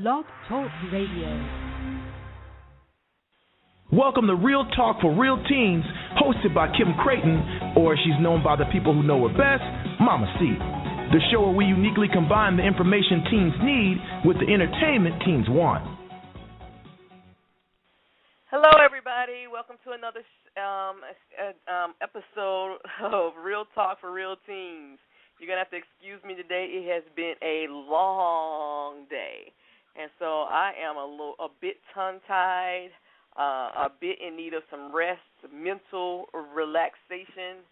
Blog Talk Radio. Welcome to Real Talk for Real Teens, hosted by Kim Creighton, or as she's known by the people who know her best, Mama C. The show where we uniquely combine the information teens need with the entertainment teens want. Hello, everybody. Welcome to another episode of Real Talk for Real Teens. You're going to have to excuse me today. It has been a long day, and so I am a bit tongue-tied, a bit in need of some rest, mental relaxation.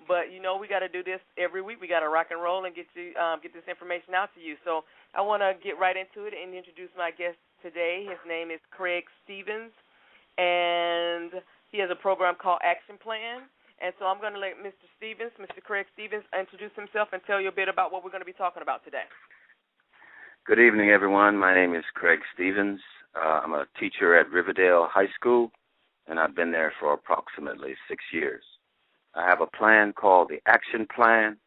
But, you know, we got to do this every week. We got to rock and roll and get this information out to you. So I want to get right into it and introduce my guest today. His name is Craig Stevens, and he has a program called Action Plan. And so I'm going to let Mr. Craig Stevens, introduce himself and tell you a bit about what we're going to be talking about today. Good evening, everyone. My name is Craig Stevens. I'm a teacher at Riverdale High School, and I've been there for approximately 6 years. I have a plan called the Action Plan,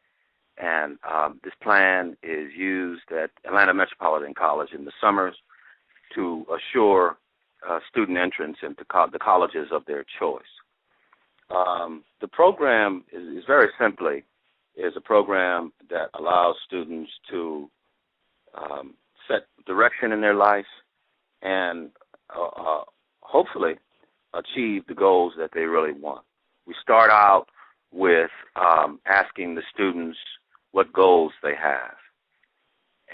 and this plan is used at Atlanta Metropolitan College in the summers to assure student entrance into the colleges of their choice. The program is very simply is a program that allows students to set direction in their life and hopefully achieve the goals that they really want. We start out with asking the students what goals they have.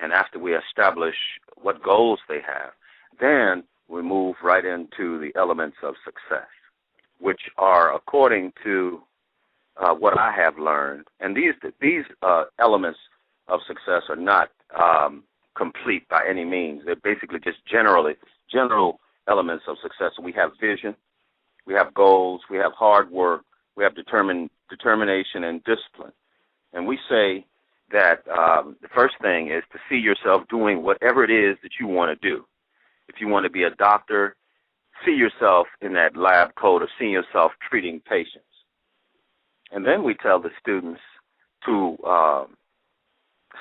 And after we establish what goals they have, then we move right into the elements of success, which are, according to what I have learned, and these elements of success are not complete by any means. They're basically just general elements of success. So we have vision, we have goals, we have hard work, we have determination and discipline. And we say that the first thing is to see yourself doing whatever it is that you want to do. If you want to be a doctor, see yourself in that lab coat of seeing yourself treating patients. And then we tell the students to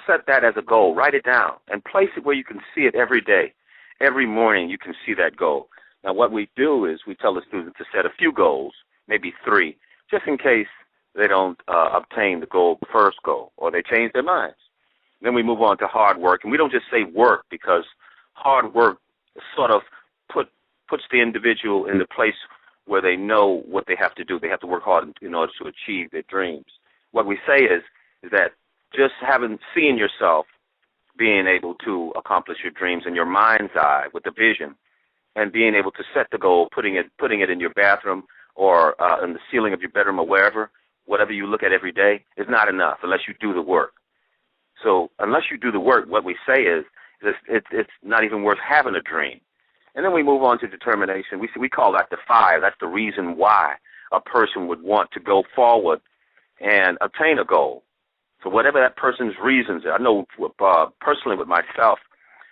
set that as a goal. Write it down and place it where you can see it every day. Every morning you can see that goal. Now what we do is we tell the students to set a few goals, maybe 3, just in case they don't obtain the first goal, or they change their minds. Then we move on to hard work, and we don't just say work, because hard work sort of puts the individual in the place where they know what they have to do. They have to work hard in order to achieve their dreams. What we say is that just seeing yourself being able to accomplish your dreams in your mind's eye with the vision, and being able to set the goal, putting it in your bathroom or in the ceiling of your bedroom or whatever you look at every day, is not enough unless you do the work. So unless you do the work, what we say is it's not even worth having a dream. And then we move on to determination. We call that the 5. That's the reason why a person would want to go forward and obtain a goal. So whatever that person's reasons are. I know personally with myself,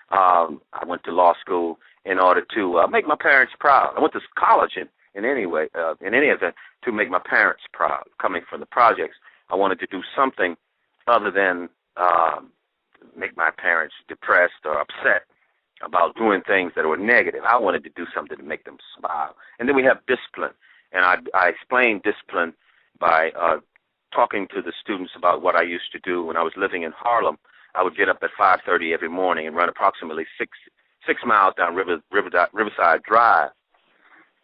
I went to law school in order to make my parents proud. I went to college in any event, to make my parents proud. Coming from the projects, I wanted to do something other than make my parents depressed or upset about doing things that were negative. I wanted to do something to make them smile. And then we have discipline. And I explain discipline by talking to the students about what I used to do when I was living in Harlem. I would get up at 5:30 every morning and run approximately six miles down Riverside Drive.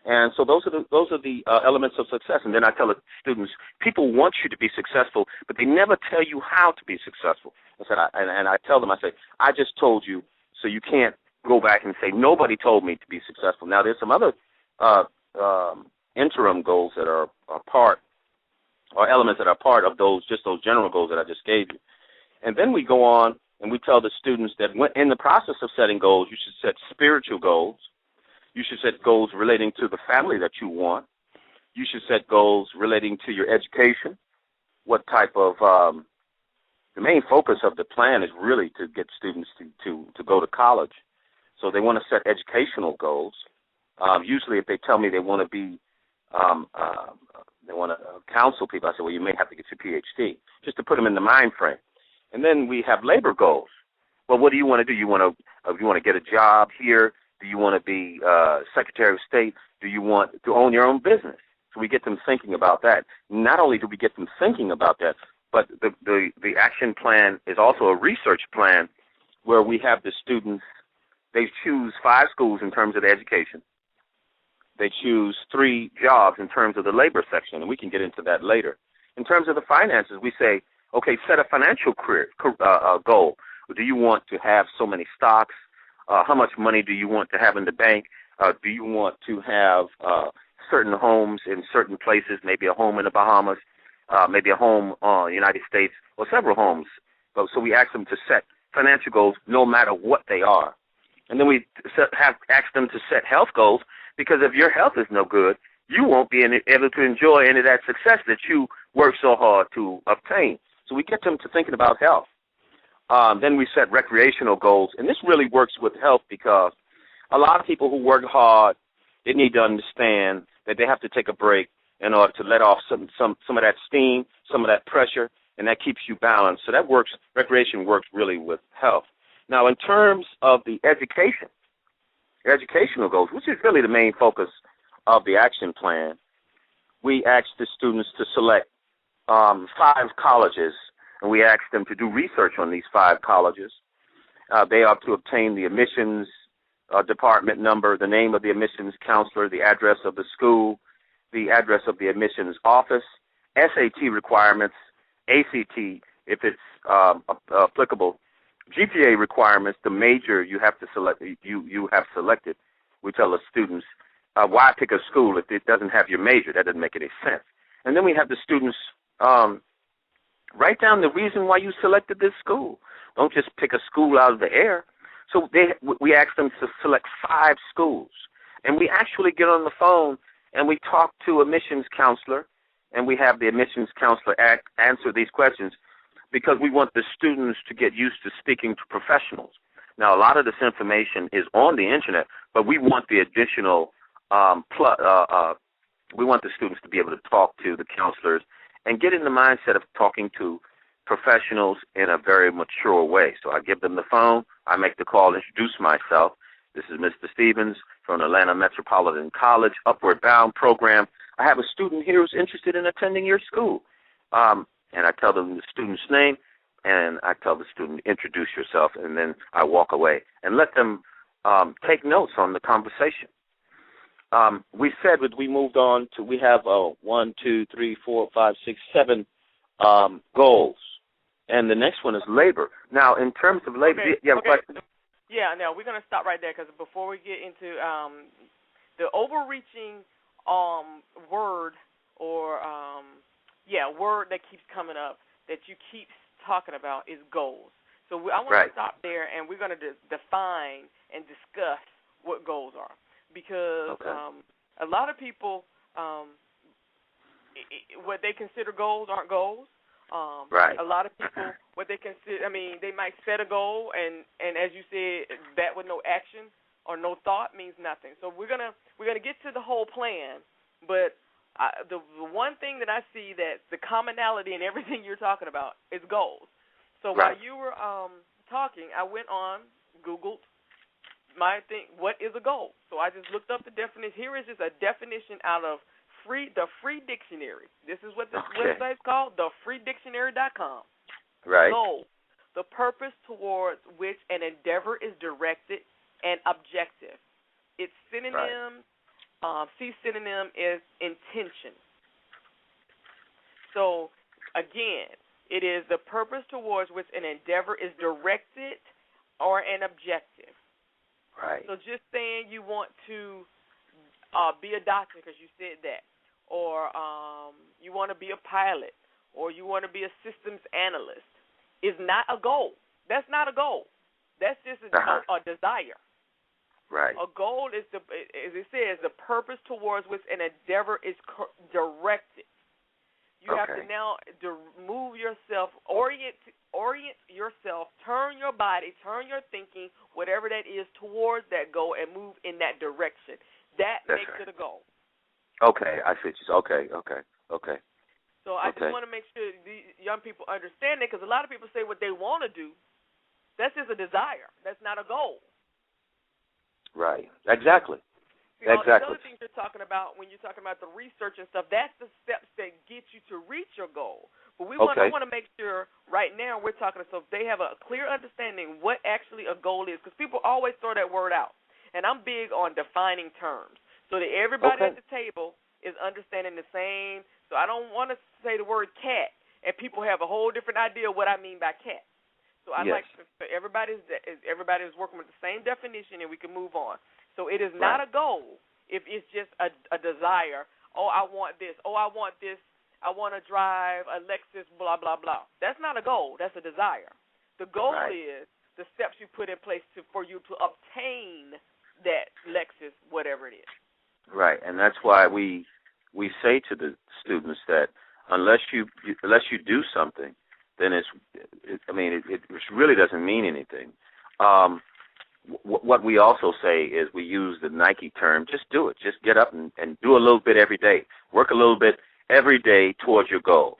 And so those are the elements of success. And then I tell the students, people want you to be successful, but they never tell you how to be successful. I tell them, I say, I just told you, so you can't go back and say, nobody told me to be successful. Now, there's some other interim goals that are part, or elements that are part of those general goals that I just gave you. And then we go on and we tell the students that in the process of setting goals, you should set spiritual goals. You should set goals relating to the family that you want. You should set goals relating to your education. What type of the main focus of the plan is really to get students to go to college. So they want to set educational goals. Usually if they tell me they want to be, they want to counsel people, I say, well, you may have to get your PhD, just to put them in the mind frame. And then we have labor goals. well, what do you want to do? You want to get a job here? Do you want to be Secretary of State? Do you want to own your own business? So we get them thinking about that. Not only do we get them thinking about that, but the action plan is also a research plan where we have the students, they choose 5 schools in terms of the education. They choose 3 jobs in terms of the labor section, and we can get into that later. In terms of the finances, we say, okay, set a financial goal. Do you want to have so many stocks? How much money do you want to have in the bank? Do you want to have certain homes in certain places, maybe a home in the Bahamas, maybe a home in the United States, or several homes? So we ask them to set financial goals no matter what they are. And then we ask them to set health goals, because if your health is no good, you won't be able to enjoy any of that success that you work so hard to obtain. So we get them to thinking about health. Then we set recreational goals, and this really works with health because a lot of people who work hard, they need to understand that they have to take a break in order to let off some of that steam, some of that pressure, and that keeps you balanced. So that works. Recreation works really with health. Now, in terms of the educational goals, which is really the main focus of the action plan, we ask the students to select 5 colleges, and we ask them to do research on these 5 colleges. They are to obtain the admissions department number, the name of the admissions counselor, the address of the school, the address of the admissions office, SAT requirements, ACT, if it's applicable, GPA requirements, the major you have to select, you have selected. We tell the students, why pick a school if it doesn't have your major? That doesn't make any sense. And then we have the students write down the reason why you selected this school. Don't just pick a school out of the air. So we ask them to select 5 schools. And we actually get on the phone and we talk to a admissions counselor, and we have the admissions counselor answer these questions, because we want the students to get used to speaking to professionals. Now, a lot of this information is on the internet, but we want the additional we want the students to be able to talk to the counselors and get in the mindset of talking to professionals in a very mature way. So I give them the phone, I make the call, introduce myself. This is Mr. Stevens from Atlanta Metropolitan College, Upward Bound program. I have a student here who's interested in attending your school. And I tell them the student's name, and I tell the student, introduce yourself, and then I walk away and let them take notes on the conversation. We said that we moved on to, we have 1, 2, 3, 4, 5, 6, 7 goals. And the next one is labor. Now, in terms of labor, do you have a question? Yeah, now we're going to stop right there, because before we get into the overreaching word or word that keeps coming up that you keep talking about is goals. So I want to stop there, and we're going to define and discuss what goals are, because a lot of people, what they consider goals aren't goals. A lot of people, what they consider, they might set a goal, and as you said, that with no action or no thought means nothing. So we're gonna get to the whole plan, but the one thing that I see that the commonality in everything you're talking about is goals. So while you were talking, I went on, Googled what is a goal? So I just looked up the definition. Here is just a definition out of the Free Dictionary. This is what this website's called, thefreedictionary.com. Right. Goal, the purpose towards which an endeavor is directed and objective. Its synonym, C synonym is intention. So, again, it is the purpose towards which an endeavor is directed or an objective. Right. So just saying you want to be a doctor because you said that, or you want to be a pilot, or you want to be a systems analyst, is not a goal. That's not a goal. That's just a desire. Right. A goal is, as it says, the purpose towards which an endeavor is directed. You have to now move yourself, orient yourself, turn your body, turn your thinking, whatever that is, towards that goal and move in that direction. That's makes it a goal. Okay, I see. Okay. So I just want to make sure the young people understand it, because a lot of people say what they want to do, That's just a desire. That's not a goal. Right. Exactly. See, all these Exactly. other things you're talking about when you're talking about the research and stuff, that's the steps that get you to reach your goal. But I want to make sure right now we're talking so if they have a clear understanding what actually a goal is, because people always throw that word out. And I'm big on defining terms so that everybody at the table is understanding the same. So I don't want to say the word cat and people have a whole different idea of what I mean by cat. So I'd like for everybody is working with the same definition and we can move on. So it is not a goal if it's just a desire. Oh, I want this. Oh, I want this. I want to drive a Lexus, blah, blah, blah. That's not a goal. That's a desire. The goal is the steps you put in place for you to obtain that Lexus, whatever it is. Right, and that's why we say to the students that unless you do something, then it really doesn't mean anything. What we also say is we use the Nike term, just do it. Just get up and do a little bit every day. Work a little bit every day towards your goal.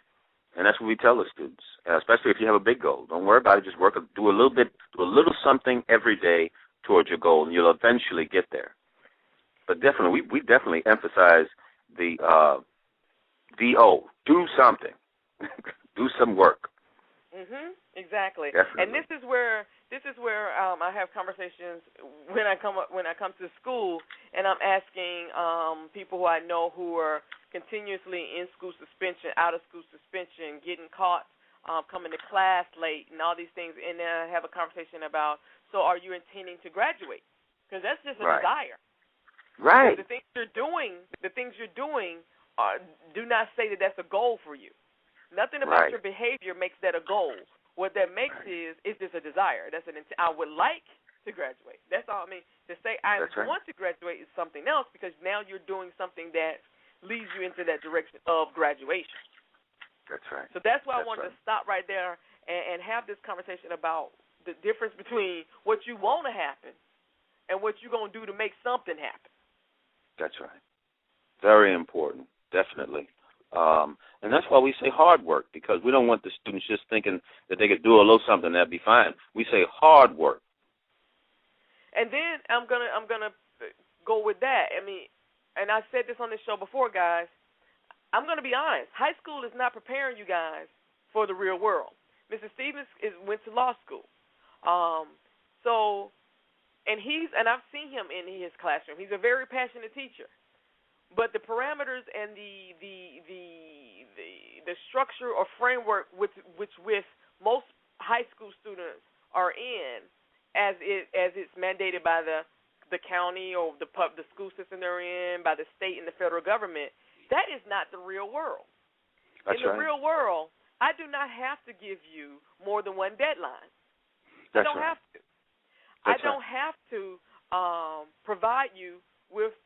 And that's what we tell the students, especially if you have a big goal. Don't worry about it. Just do a little something every day towards your goal, and you'll eventually get there. But definitely, we definitely emphasize the DO, do something. Do some work. Exactly. Definitely. And this is where I have conversations when I come to school, and I'm asking people who I know who are continuously in school suspension, out of school suspension, getting caught coming to class late, and all these things. And then I have a conversation about, so are you intending to graduate? Because that's just a desire. Right. So the things you're doing do not say that that's a goal for you. Nothing about your behavior makes that a goal. What that makes is just a desire. That's I would like to graduate. That's all. I mean, to say I want to graduate is something else, because now you're doing something that leads you into that direction of graduation. That's right. So that's why I wanted to stop right there and have this conversation about the difference between what you want to happen and what you're going to do to make something happen. That's right. Very important, definitely. And that's why we say hard work, because we don't want the students just thinking that they could do a little something, that'd be fine. We say hard work. And then I'm gonna go with that. I mean, and I said this on this show before, guys. I'm gonna be honest. High school is not preparing you guys for the real world. Mr. Stevens went to law school, and I've seen him in his classroom. He's a very passionate teacher. But the parameters and the structure or framework which most high school students are in, as it's mandated by the county or the school system they're in, by the state and the federal government, that is not the real world. That's in the real world, I do not have to give you more than one deadline. I don't have to. I don't have to provide you with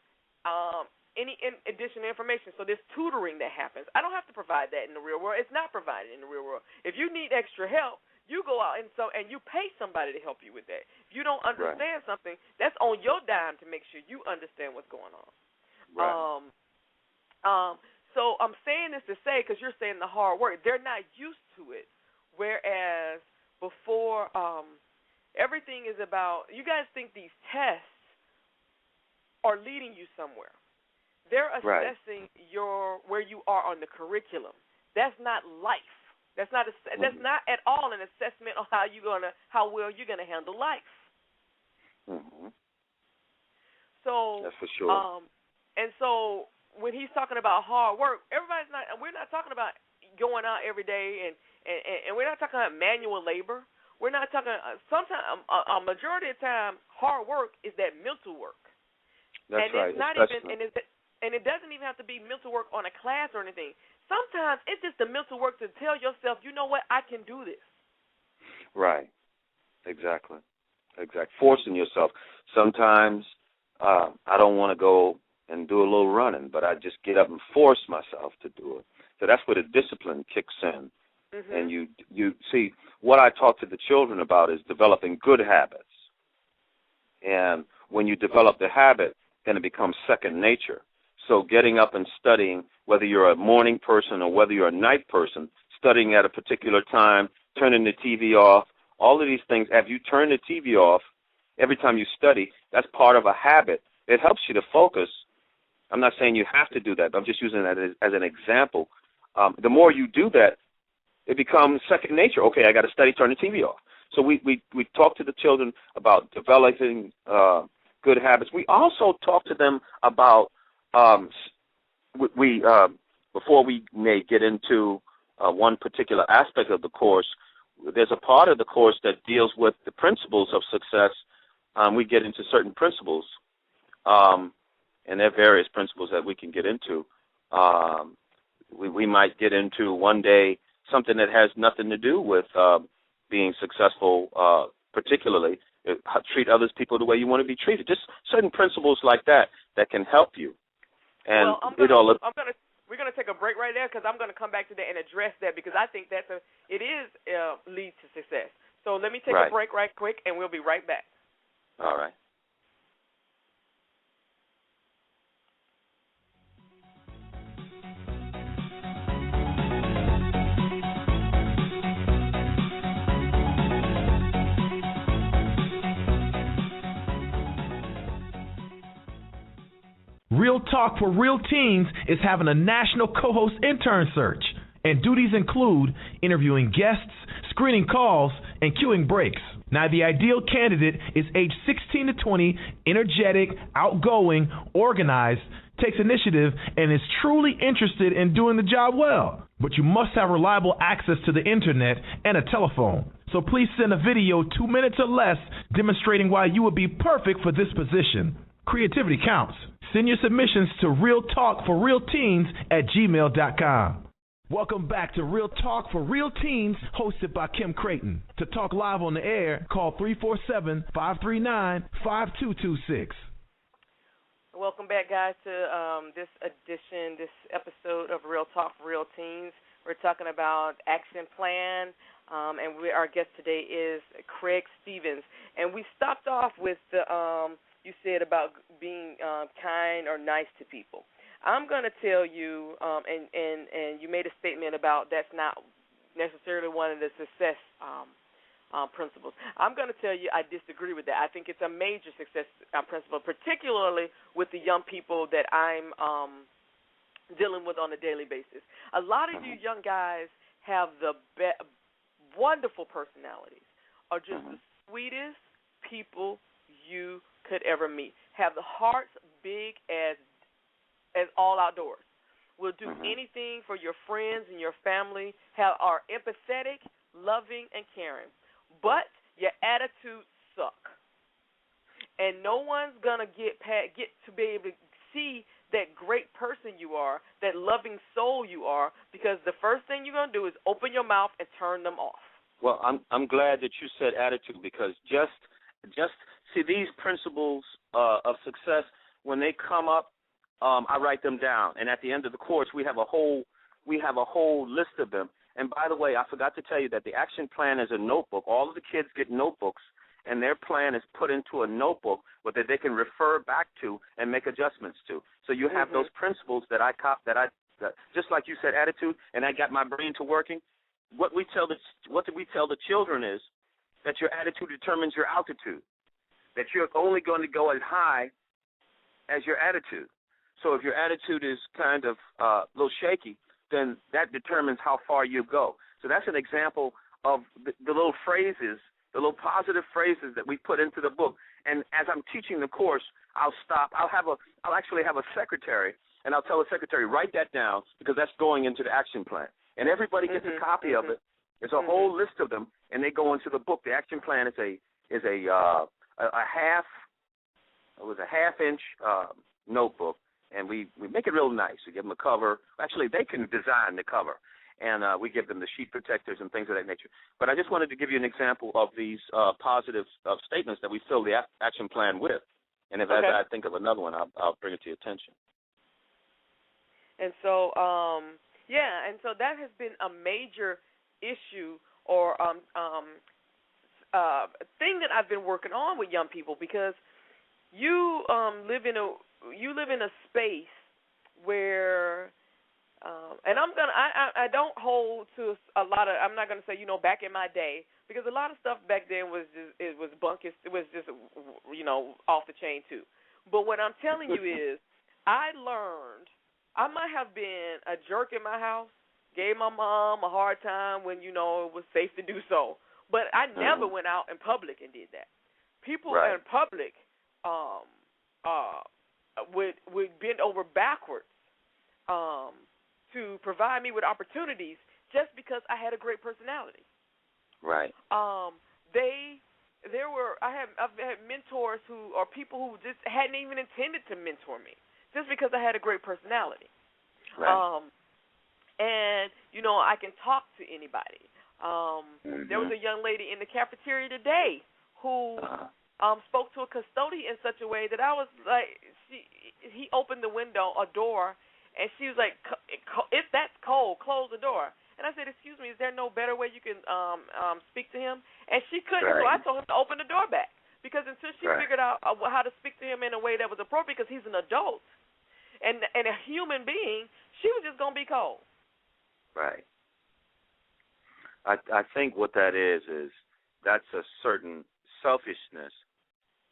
any additional information. So this tutoring that happens, I don't have to provide that in the real world. It's not provided in the real world. If you need extra help, you go out and you pay somebody to help you with that. If you don't understand something, that's on your dime to make sure you understand what's going on. Right. So I'm saying this to say, because you're saying the hard work, they're not used to it. Whereas before, everything is about, you guys think these tests are leading you somewhere. They're assessing where you are on the curriculum. That's not life. That's not at all an assessment of how well you're gonna handle life. So that's for sure. And so when he's talking about hard work, we're not talking about going out every day and we're not talking about manual labor. We're not talking. Sometimes a majority of the time, hard work is that mental work. That's and right. It's not and it doesn't even have to be mental work on a class or anything. Sometimes it's just the mental work to tell yourself, you know what, I can do this. Right. Exactly. Forcing yourself. Sometimes I don't want to go and do a little running, but I just get up and force myself to do it. So that's where the discipline kicks in. And you see, what I talk to the children about is developing good habits. And when you develop the habit, then it becomes second nature. So getting up and studying, whether you're a morning person or whether you're a night person, studying at a particular time, turning the TV off all of these things. If you turn the TV off every time you study, that's part of a habit. It helps you to focus. I'm not saying you have to do that, but I'm just using that as an example. The more you do that, it becomes second nature. Okay, I got to study, turn the TV off. So we talk to the children about developing good habits. We also talk to them about before we may get into one particular aspect of the course, there's a part of the course that deals with the principles of success. We get into certain principles, and there are various principles that we can get into. We might get into one day something that has nothing to do with being successful, particularly treat others people the way you want to be treated. Just certain principles like that can help you. And we're going to take a break right there because I'm going to come back to that and address that because I think it leads to success. So let me take a break right quick and we'll be right back. All right. Real Talk for Real Teens is having a national co-host intern search, and duties include interviewing guests, screening calls, and queuing breaks. Now, the ideal candidate is age 16 to 20, energetic, outgoing, organized, takes initiative, and is truly interested in doing the job well. But you must have reliable access to the internet and a telephone. So please send a video 2 minutes or less demonstrating why you would be perfect for this position. Creativity counts. Send your submissions to realtalkforrealteens@gmail.com. Welcome back to Real Talk for Real Teens, hosted by Kim Creighton. To talk live on the air, call 347-539-5226. Welcome back, guys, to this episode of Real Talk for Real Teens. We're talking about action plan, and our guest today is Craig Stevens. And we stopped off with the you said about being kind or nice to people. I'm going to tell you, and you made a statement about that's not necessarily one of the success principles. I'm going to tell you I disagree with that. I think it's a major success principle, particularly with the young people that I'm dealing with on a daily basis. A lot of you young guys have the wonderful personalities, are just the sweetest people you could ever meet. Have the hearts big as all outdoors. Will do anything for your friends and your family. Are empathetic, loving, and caring. But your attitudes suck. And no one's gonna get to be able to see that great person you are, that loving soul you are, because the first thing you're gonna do is open your mouth and turn them off. Well, I'm glad that you said attitude because just see these principles of success when they come up, I write them down, and at the end of the course we have a whole list of them. And by the way, I forgot to tell you that the action plan is a notebook. All of the kids get notebooks, and their plan is put into a notebook that they can refer back to and make adjustments to. So you have those principles that just like you said, attitude, and I got my brain to working. What do we tell the children is that your attitude determines your altitude. That you're only going to go as high as your attitude. So if your attitude is kind of a little shaky, then that determines how far you go. So that's an example of the little phrases, the little positive phrases that we put into the book. And as I'm teaching the course, I'll stop. I'll actually have a secretary, and I'll tell the secretary, write that down because that's going into the action plan. And everybody gets a copy of it. There's a whole list of them, and they go into the book. The action plan is a half-inch notebook, and we make it real nice. We give them a cover. Actually, they can design the cover, and we give them the sheet protectors and things of that nature. But I just wanted to give you an example of these positive statements that we fill the action plan with. And as I think of another one, I'll bring it to your attention. And so, and so that has been a major issue or thing that I've been working on with young people because you live in a space where And I don't hold to a lot of. I'm not gonna say back in my day, because a lot of stuff back then was bunk. It was just off the chain too. But what I'm telling you is, I learned. I might have been a jerk in my house, gave my mom a hard time when it was safe to do so. But I never went out in public and did that. People in public would bend over backwards to provide me with opportunities just because I had a great personality. Right. I've had mentors or people who just hadn't even intended to mentor me just because I had a great personality. Right. And I can talk to anybody. There was a young lady in the cafeteria today who spoke to a custodian in such a way that I was like, he opened the window, a door, and she was like, if that's cold, close the door. And I said, excuse me, is there no better way you can speak to him? And she couldn't, so I told him to open the door back. Because until she figured out how to speak to him in a way that was appropriate, because he's an adult and a human being, she was just going to be cold. Right. I think what that is that's a certain selfishness.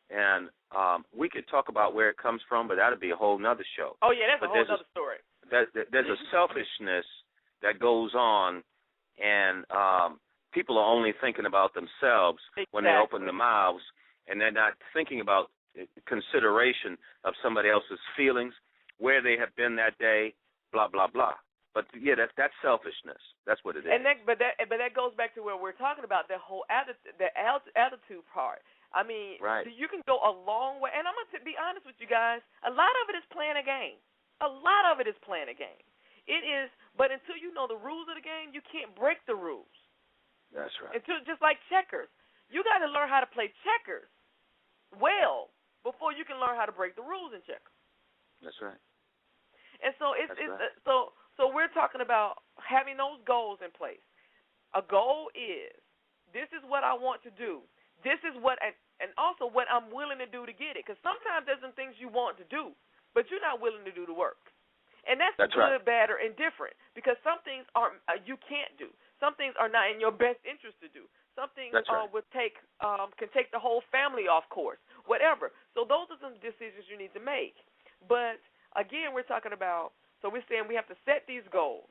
And we could talk about where it comes from, but that would be a whole nother show. Oh, yeah, that's a whole other story. There's a selfishness that goes on, and people are only thinking about themselves when they open their mouths, and they're not thinking about consideration of somebody else's feelings, where they have been that day, blah, blah, blah. But, yeah, that's selfishness. That's what it is. And that goes back to where we're talking about, the whole attitude part. I mean, you can go a long way. And I'm going to be honest with you guys. A lot of it is playing a game. A lot of it is playing a game. It is, but until you know the rules of the game, you can't break the rules. That's right. Just like checkers. You got to learn how to play checkers well before you can learn how to break the rules in checkers. That's right. And so so we're talking about having those goals in place. A goal is, this is what I want to do. This is what, and also what I'm willing to do to get it. Because sometimes there's some things you want to do, but you're not willing to do the work. And that's good, bad, or indifferent. Because some things you can't do. Some things are not in your best interest to do. Some things can take the whole family off course, whatever. So those are some decisions you need to make. But again, we're talking about. So we're saying we have to set these goals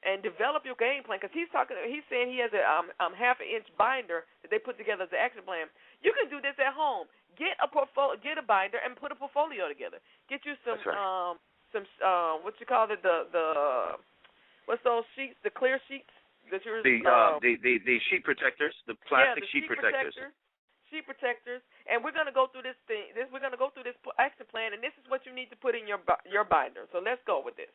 and develop your game plan. Because he's saying he has a half-inch binder that they put together as an action plan. You can do this at home. Get a binder and put a portfolio together. Get you some what you call it, what's those sheets, the clear sheets that you're the sheet protectors, the plastic sheet protectors. Sheet protectors, and we're going to go through this thing. We're going to go through this action plan, and this is what you need to put in your binder. So let's go with this.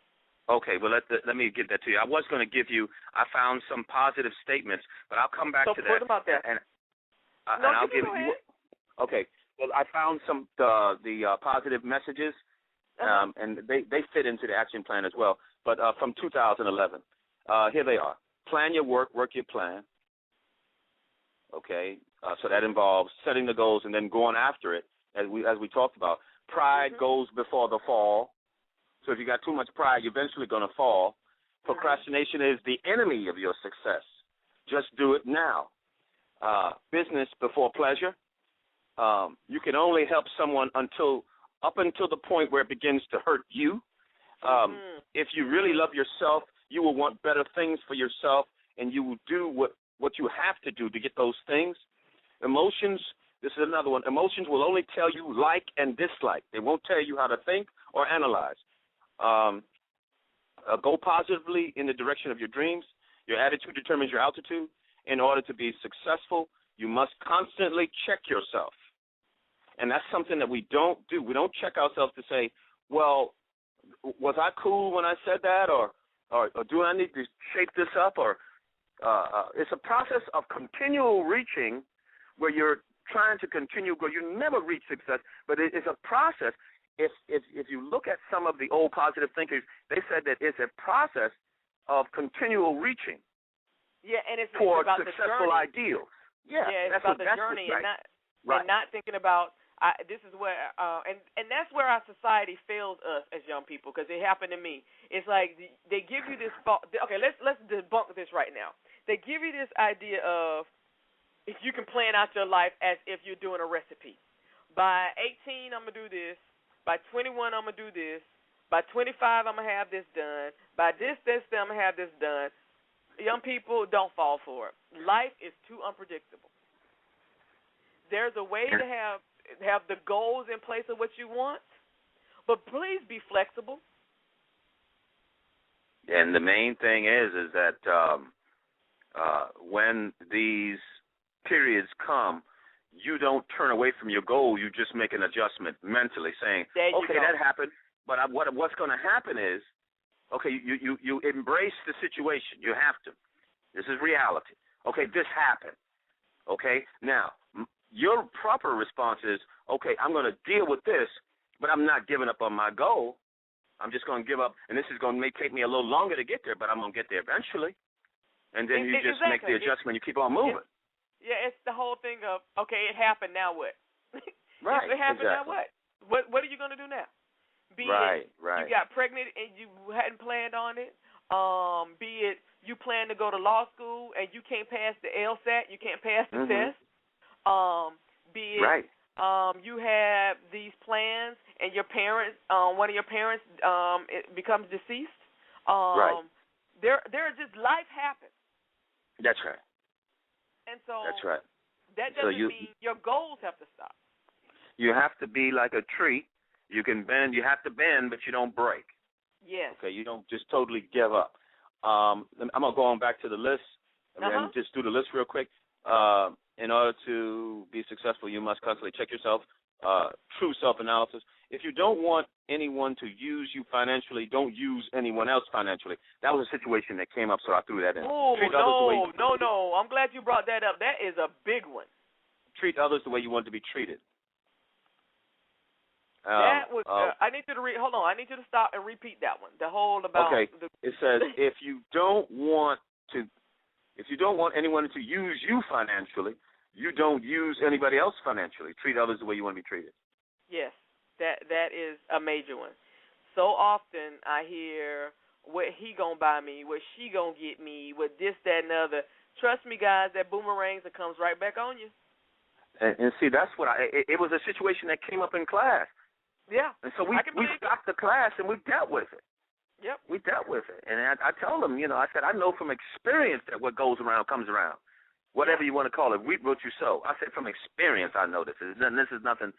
Okay, well, let me get that to you. I was going to give you, I found some positive statements, but I'll come back to that. So put them out there. And I'll give you. Okay, well, I found some the positive messages, and they fit into the action plan as well, but from 2011. Here they are. Plan your work your plan. Okay, so that involves setting the goals and then going after it, as we talked about. Pride goes before the fall. So if you got too much pride, you're eventually going to fall. Procrastination is the enemy of your success. Just do it now. Business before pleasure. You can only help someone up until the point where it begins to hurt you. If you really love yourself, you will want better things for yourself, and you will do what you have to do to get those things. Emotions, this is another one. Emotions will only tell you like and dislike. They won't tell you how to think or analyze. Go positively in the direction of your dreams. Your attitude determines your altitude. In order to be successful, you must constantly check yourself. And that's something that we don't do. We don't check ourselves to say, well, was I cool when I said that? Or do I need to shape this up? Or it's a process of continual reaching where you're trying to continue go. You never reach success, but it's a process. If you look at some of the old positive thinkers, they said that it's a process of continual reaching. Yeah, and it's for about successful the ideals. Yeah, it's about the journey and not thinking about This is where, and that's where our society fails us as young people, because it happened to me. It's like they give you this. Okay, let's debunk this right now. They give you this idea of if you can plan out your life as if you're doing a recipe. By 18, I'm gonna do this. By 21, I'm gonna do this. By 25, I'm gonna have this done. By this, I'm gonna have this done. Young people, don't fall for it. Life is too unpredictable. There's a way to have the goals in place of what you want, but please be flexible. And the main thing is that when these periods come, you don't turn away from your goal. You just make an adjustment mentally, saying, "Okay, that happened, but what's going to happen is, okay, you embrace the situation. You have to. This is reality. Okay, this happened. Okay, now." Your proper response is, okay, I'm going to deal with this, but I'm not giving up on my goal. I'm just going to give up, and this is going to take me a little longer to get there, but I'm going to get there eventually. And then you just make the adjustment. You keep on moving. It's the whole thing of, okay, it happened, now what? Right. If it happened, now what? What are you going to do now? Right. You got pregnant and you hadn't planned on it. Be it you plan to go to law school and you can't pass the LSAT, you can't pass the test. Be it you have these plans and your parents, one of your parents it becomes deceased. There are just life happens. That's right. And so that's right. That doesn't mean your goals have to stop. You have to be like a tree. You can bend. You have to bend, but you don't break. Yes. Okay. You don't just totally give up. I'm gonna go on back to the list and just do the list real quick. In order to be successful, you must constantly check yourself, true self-analysis. If you don't want anyone to use you financially, don't use anyone else financially. That was a situation that came up, so I threw that in. Oh, no. I'm glad you brought that up. That is a big one. Treat others the way you want to be treated. That was. I need you to read. Hold on. I need you to stop and repeat that one. The whole about. Okay. It says if you don't want anyone to use you financially, you don't use anybody else financially. Treat others the way you want to be treated. Yes, that is a major one. So often I hear what he gonna buy me, what she gonna get me, what this, that, and the other. Trust me, guys, that boomerangs, it comes right back on you. And see, that's what it was a situation that came up in class. Yeah. And so we stopped the class and we dealt with it. Yep. We dealt with it. And I told them, I said, I know from experience that what goes around comes around. Whatever you want to call it, reap what you sow. I said from experience I know this. This is nothing.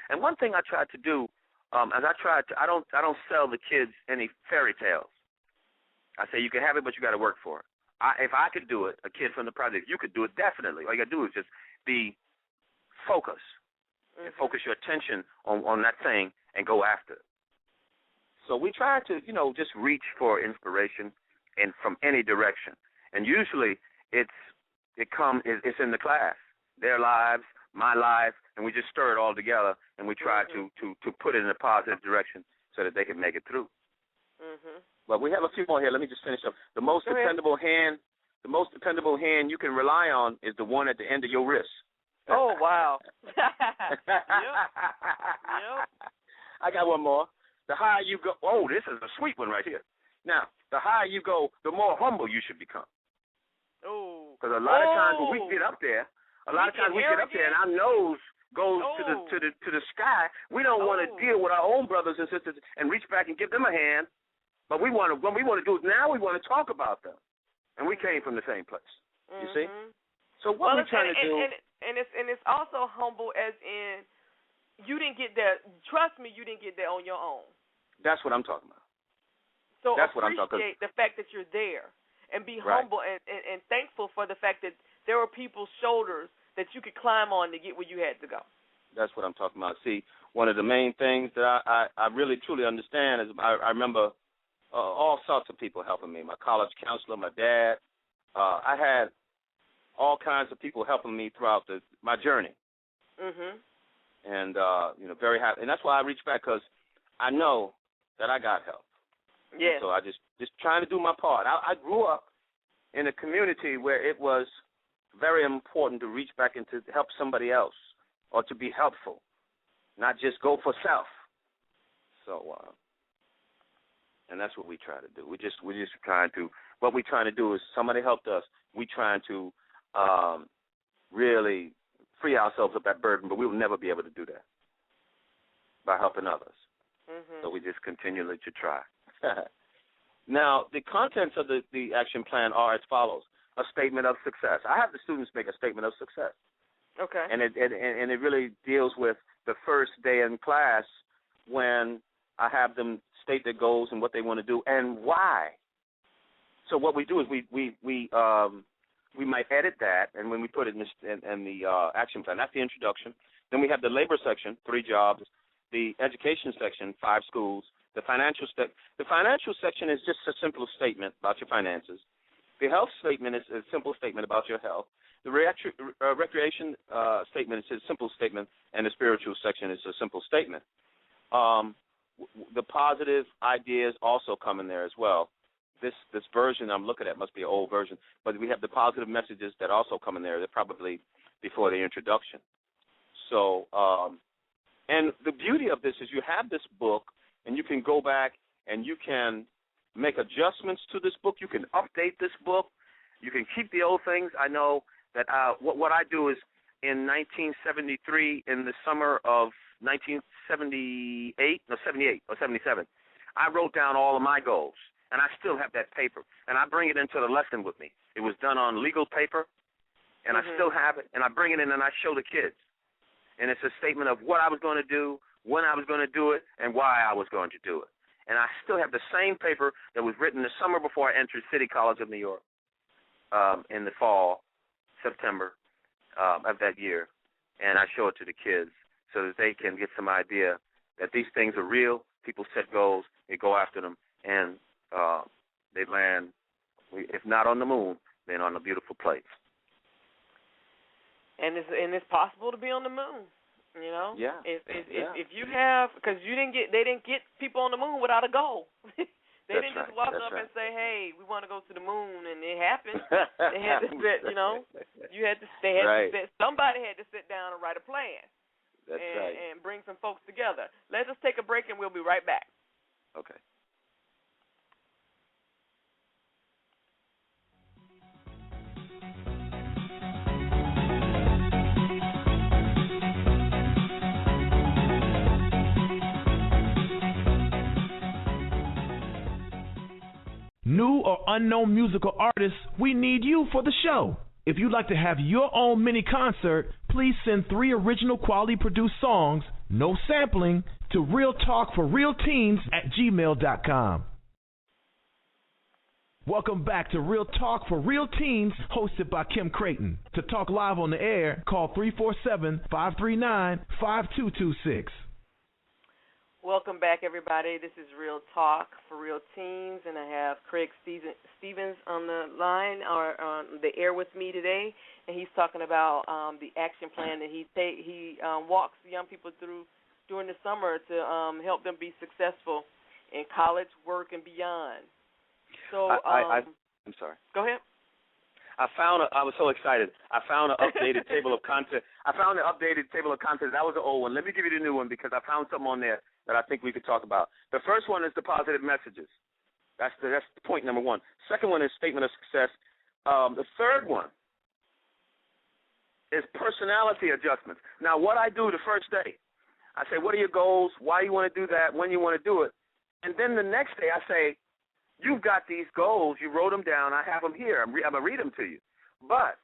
And one thing I tried to do, I don't sell the kids any fairy tales. I say you can have it, but you got to work for it. If I could do it, a kid from the project, you could do it definitely. All you got to do is just be focused and focus your attention on that thing and go after it. So we try to, just reach for inspiration and from any direction. And usually it's in the class, their lives, my life, and we just stir it all together and we try to put it in a positive direction so that they can make it through. But we have a few more here. Let me just finish up. The most dependable hand you can rely on is the one at the end of your wrist. Oh, wow. Yep. I got one more. The higher you go, this is a sweet one right here. Now, the higher you go, the more humble you should become. Oh. Because a lot of times when we get up there, and our nose goes to the sky, we don't want to deal with our own brothers and sisters and reach back and give them a hand. But what we want to do is now we want to talk about them, and we came from the same place. You see? So what we're trying to do, and it's also humble as in you didn't get there. Trust me, you didn't get there on your own. That's what I'm talking about. So appreciate the fact that you're there. And be humble and thankful for the fact that there were people's shoulders that you could climb on to get where you had to go. That's what I'm talking about. See, one of the main things that I really truly understand is I remember all sorts of people helping me. My college counselor, my dad. I had all kinds of people helping me throughout my journey. And very happy. And that's why I reach back, because I know that I got help. Yeah. So I just trying to do my part. I grew up in a community where it was very important to reach back and to help somebody else or to be helpful. not just go for self. So, and that's what we try to do. We're just trying to. What we're trying to do is somebody helped us. We're trying to really free ourselves of that burden, but we will never be able to do that by helping others. Mm-hmm. So we just continually to try. Now, the contents of the action plan are as follows: a statement of success. I have the students make a statement of success. Okay. And it really deals with the first day in class when I have them state their goals and what they want to do and why. So what we do is we might edit that, and when we put it in the action plan, that's the introduction. Then we have the labor section, 3 jobs. The education section, 5 schools. The financial section is just a simple statement about your finances. The health statement is a simple statement about your health. The recreation statement is a simple statement, and the spiritual section is a simple statement. The positive ideas also come in there as well. This version I'm looking at must be an old version, but we have the positive messages that also come in there. They're probably before the introduction. So, and the beauty of this is you have this book, and you can go back and you can make adjustments to this book. You can update this book. You can keep the old things. I know that what I do is in 1973, in the summer of 78 or 77, I wrote down all of my goals, and I still have that paper, and I bring it into the lesson with me. It was done on legal paper, and I still have it, and I bring it in and I show the kids. And it's a statement of what I was going to do, when I was going to do it, and why I was going to do it. And I still have the same paper that was written the summer before I entered City College of New York in the fall, September of that year. And I show it to the kids so that they can get some idea that these things are real. People set goals, they go after them, and they land, if not on the moon, then on a beautiful place. And it's possible to be on the moon, you know. Yeah. If you have, because they didn't get people on the moon without a goal. They didn't just walk up and say, "Hey, we want to go to the moon," and it happened. They had to sit, you know. Somebody had to sit down and write a plan. And bring some folks together. Let's just take a break, and we'll be right back. Okay. New or unknown musical artists, we need you for the show. If you'd like to have your own mini concert, please send 3 original quality produced songs, no sampling, to realtalkforrealteens@gmail.com. Welcome back to Real Talk for Real Teens, hosted by Kim Creighton. To talk live on the air, call 347-539-5226. Welcome back, everybody. This is Real Talk for Real Teens, and I have Craig Stevens on the line or on the air with me today, and he's talking about the action plan that he walks young people through during the summer to help them be successful in college, work, and beyond. So I'm sorry. Go ahead. I was so excited. I found an updated table of content. That was an old one. Let me give you the new one because I found something on there that I think we could talk about. The first one is the positive messages. That's point number 1. Second one is statement of success. The third one is personality adjustments. Now, what I do the first day, I say, what are your goals? Why you want to do that? When you want to do it? And then the next day I say, you've got these goals. You wrote them down. I have them here. I'm going to read them to you. But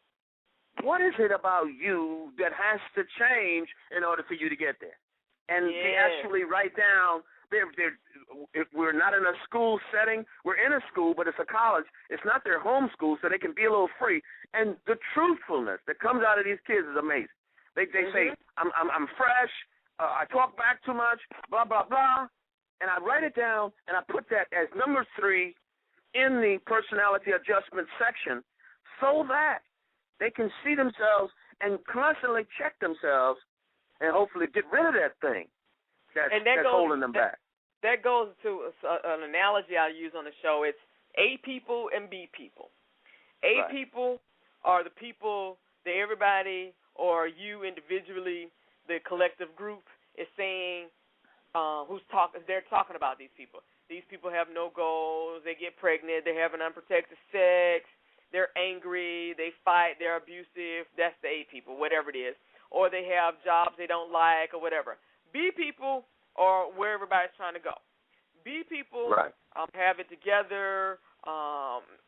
what is it about you that has to change in order for you to get there? And they actually write down, if we're not in a school setting, we're in a school, but it's a college. It's not their home school, so they can be a little free. And the truthfulness that comes out of these kids is amazing. They say, I'm fresh, I talk back too much, blah, blah, blah. And I write it down, and I put that as number 3 in the personality adjustment section so that they can see themselves and constantly check themselves and hopefully get rid of that thing that's holding them back. That goes to an analogy I use on the show. It's A people and B people. A people are the people that everybody or you individually, the collective group, is saying they're talking about these people. These people have no goals. They get pregnant. They have an unprotected sex. They're angry. They fight. They're abusive. That's the A people, whatever it is. Or they have jobs they don't like or whatever. B people are where everybody's trying to go. B people have it together,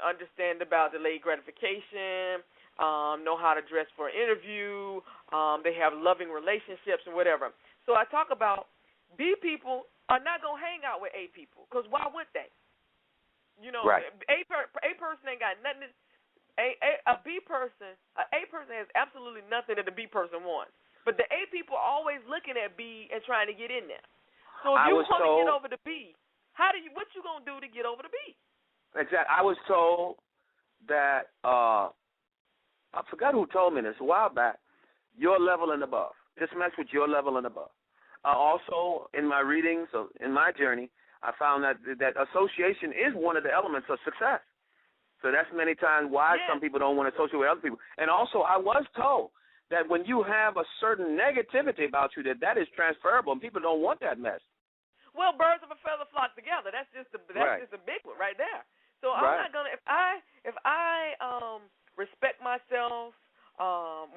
understand about delayed gratification, know how to dress for an interview. They have loving relationships and whatever. So I talk about B people are not going to hang out with A people, because why would they? You know, A person ain't got nothing. A person has absolutely nothing that the B person wants. But the A people are always looking at B and trying to get in there. So if you want to get over to B, what you going to do to get over to B? Exactly. I was told that, I forgot who told me this a while back, your level and above. Just mess with your level and above. Also, in my readings, in my journey, I found that association is one of the elements of success. So that's many times why some people don't want to associate with other people. And also, I was told that when you have a certain negativity about you, that is transferable, and people don't want that mess. Well, birds of a feather flock together. That's just a big one right there. So I'm not gonna if I respect myself,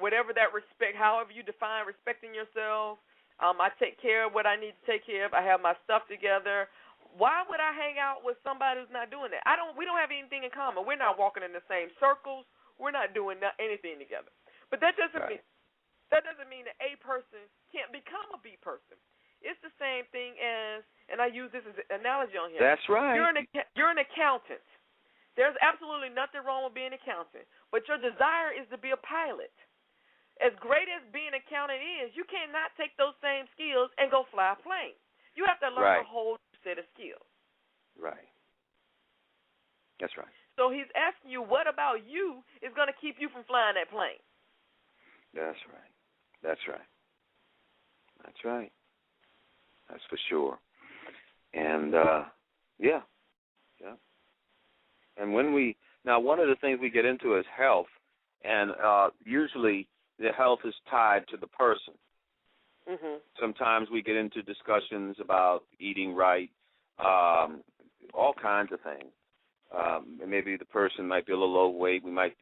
whatever that respect, however you define respecting yourself. I take care of what I need to take care of. I have my stuff together. Why would I hang out with somebody who's not doing that? We don't have anything in common. We're not walking in the same circles. We're not doing anything together. But that doesn't mean that A person can't become a B person. It's the same thing as, and I use this as an analogy on here. That's right. You're an accountant. There's absolutely nothing wrong with being an accountant, but your desire is to be a pilot. As great as being an accountant is, you cannot take those same skills and go fly a plane. You have to learn a whole set of skills. Right. That's right. So he's asking you, what about you is going to keep you from flying that plane? That's right. That's right. That's right. That's for sure. And, yeah. And one of the things we get into is health, and usually the health is tied to the person. Mm-hmm. Sometimes we get into discussions about eating right, all kinds of things. Maybe the person might be a little overweight. We might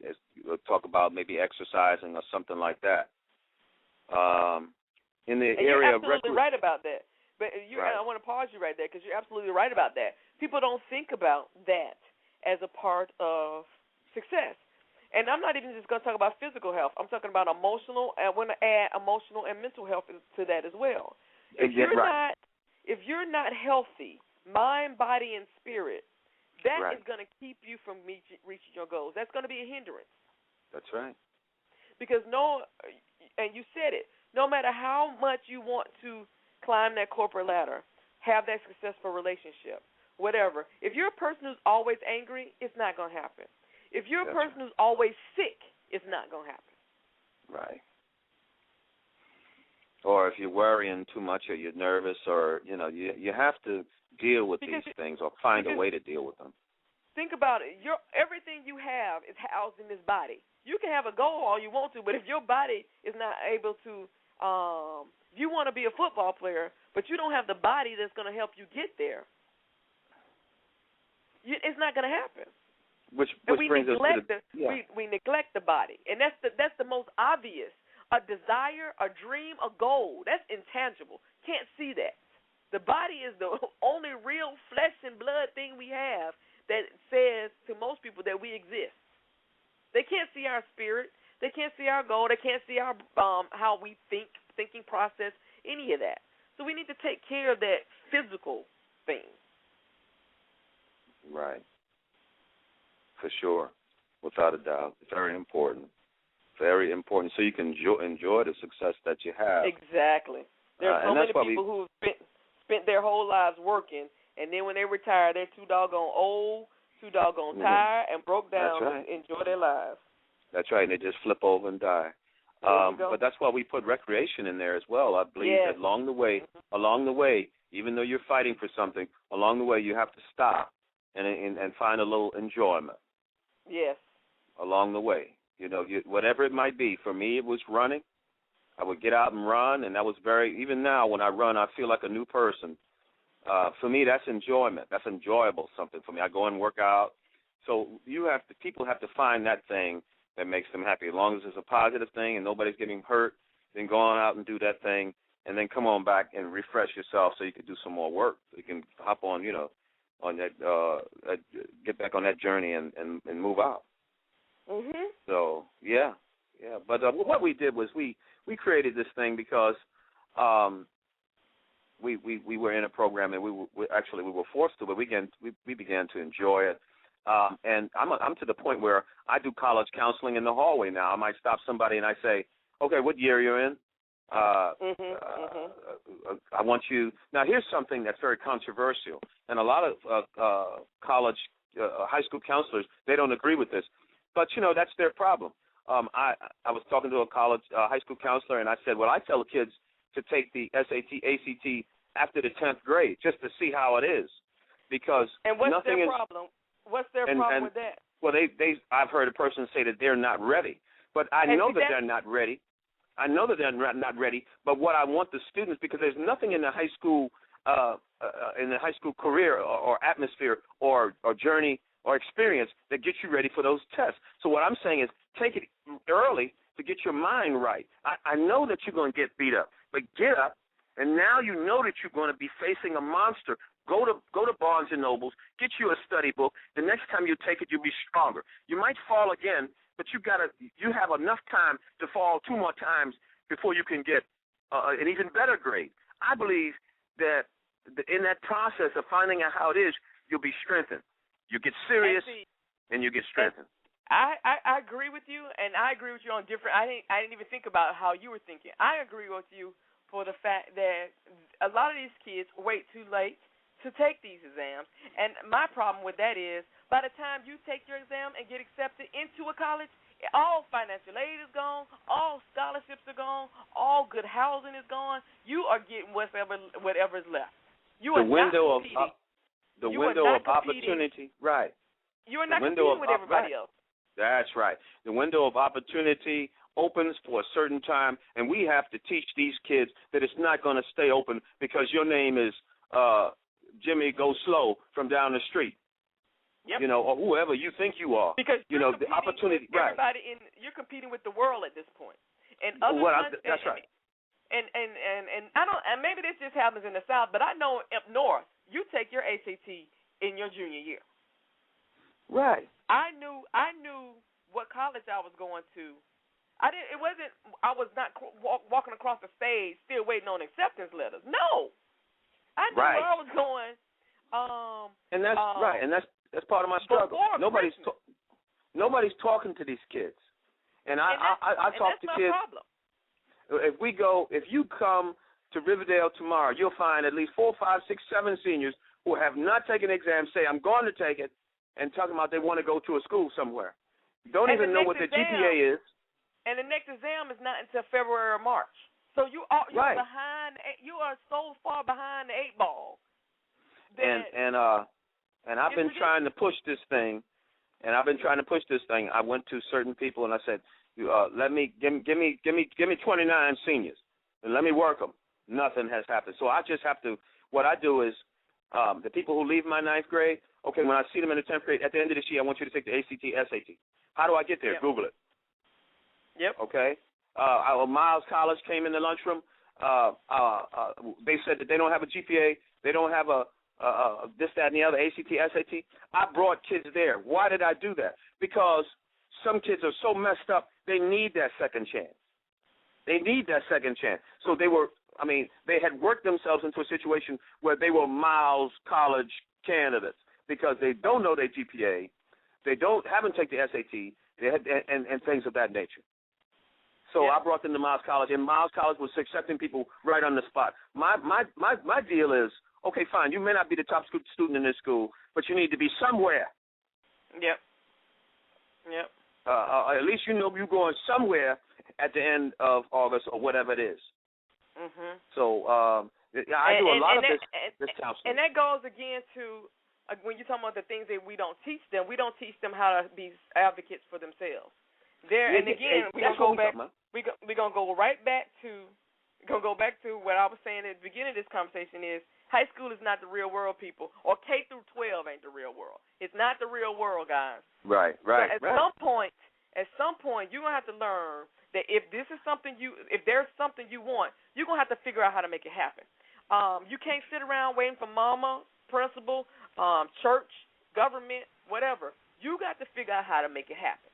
talk about maybe exercising or something like that. In the area you're absolutely right about that. But I want to pause you right there, because you're absolutely right about that. People don't think about that as a part of success. And I'm not even just going to talk about physical health. I'm talking about emotional. I want to add emotional and mental health to that as well. If you're not healthy, mind, body, and spirit, that is going to keep you from reaching your goals. That's going to be a hindrance. That's right. Because and you said it, no matter how much you want to climb that corporate ladder, have that successful relationship, whatever, if you're a person who's always angry, it's not going to happen. If you're a person who's always sick, it's not going to happen. Right. Or if you're worrying too much, or you're nervous, or you have to deal with these things, or find a way to deal with them. Think about it. Everything you have is housed in this body. You can have a goal all you want to, but if your body is not able to, you want to be a football player, but you don't have the body that's going to help you get there, it's not going to happen. Which brings us to we neglect the body, and that's the most obvious. A desire, a dream, a goal, that's intangible. Can't see that. The body is the only real flesh and blood thing we have that says to most people that we exist. They can't see our spirit. They can't see our goal. They can't see our how we thinking process, any of that. So we need to take care of that physical thing. Right. For sure, without a doubt. It's very important. Very important, so you can enjoy the success that you have. Exactly. There are so many people who have spent their whole lives working, and then when they retire, they're too doggone old, too doggone tired, and broke down to enjoy their lives. That's right, and they just flip over and die. But that's why we put recreation in there as well. I believe that along the way, even though you're fighting for something, along the way you have to stop and find a little enjoyment. Yes. Along the way, whatever it might be. For me, it was running. I would get out and run, and that was even now when I run, I feel like a new person. For me, that's enjoyment. That's enjoyable something for me. I go and work out. So people have to find that thing that makes them happy. As long as it's a positive thing and nobody's getting hurt, then go on out and do that thing, and then come on back and refresh yourself so you can do some more work. So you can hop on, on that, get back on that journey and move out. Mhm. So yeah. But what we did was we created this thing because we were in a program and we were forced to, but we began to enjoy it. And I'm to the point where I do college counseling in the hallway now. I might stop somebody and I say, okay, what year you're in? I want you. Now, here's something that's very controversial, and a lot of college, high school counselors, they don't agree with this. But, that's their problem. I was talking to a college, high school counselor, and I said, well, I tell kids to take the SAT, ACT after the 10th grade just to see how it is. Because and what's nothing their problem? What's their problem with that? Well, I've heard a person say that they're not ready. But I know that they're not ready. I know that they're not ready. But what I want the students, because there's nothing in the high school career or atmosphere or journey or experience that gets you ready for those tests. So what I'm saying is take it early to get your mind right. I know that you're going to get beat up, but get up, and now you know that you're going to be facing a monster. Go to Barnes & Nobles, get you a study book. The next time you take it, you'll be stronger. You might fall again, but you have enough time to fall 2 more times before you can get an even better grade. I believe that in that process of finding out how it is, you'll be strengthened. You get serious, and you get strengthened. I agree with you, and I agree with you on different. I didn't even think about how you were thinking. I agree with you for the fact that a lot of these kids wait too late to take these exams, and my problem with that is by the time you take your exam and get accepted into a college, all financial aid is gone, all scholarships are gone, all good housing is gone. You are getting whatever is left. You are the window of opportunity, right? You are not competing with everybody else. That's right. The window of opportunity opens for a certain time, and we have to teach these kids that it's not going to stay open because your name is Jimmy Go Slow from down the street. Yep. Or whoever you think you are. Because the opportunity, right? You're competing with the world at this point. And other that's right. And I don't. And maybe this just happens in the South, but I know up north, you take your ACT in your junior year. Right. I knew what college I was going to. I was not walking across the stage still waiting on acceptance letters. No, I knew where I was going. And that's right. And that's part of my struggle. Nobody's talking to these kids. And I talk to kids. Problem. If you come to Riverdale tomorrow, you'll find at least 4, 5, 6, 7 seniors who have not taken the exam say, I'm going to take it, and talking about they want to go to a school somewhere. Don't even know what their GPA is. And the next exam is not until February or March. So you're behind. You are so far behind the 8 ball. And I've been trying to push this thing. I went to certain people and I said, give me 29 seniors and let me work them. Nothing has happened. So I just have to. What I do is the people who leave my 9th grade. Okay, when I see them in the 10th grade, at the end of this year, I want you to take the ACT, SAT. How do I get there? Yep. Google it. Yep. Okay. Miles College came in the lunchroom. They said that they don't have a GPA. They don't have a this, that, and the other, ACT, SAT. I brought kids there. Why did I do that? Because some kids are so messed up, they need that second chance. So they had worked themselves into a situation where they were Miles College candidates because they don't know their GPA, they haven't taken the SAT, and things of that nature. So I brought them to Miles College, and Miles College was accepting people right on the spot. My deal is, okay, fine, you may not be the top student in this school, but you need to be somewhere. Yep. At least you know you're going somewhere at the end of August or whatever it is. Mm-hmm. So I do a lot of this counseling. And that goes again to when you're talking about the things that we don't teach them how to be advocates for themselves. We we're gonna go back to what I was saying at the beginning of this conversation is high school is not the real world, people, or K through 12 ain't the real world. It's not the real world, guys. Right. So at some point, you're gonna have to learn that if there's something you want, you're gonna have to figure out how to make it happen. You can't sit around waiting for mama, principal, church, government, whatever. You got to figure out how to make it happen.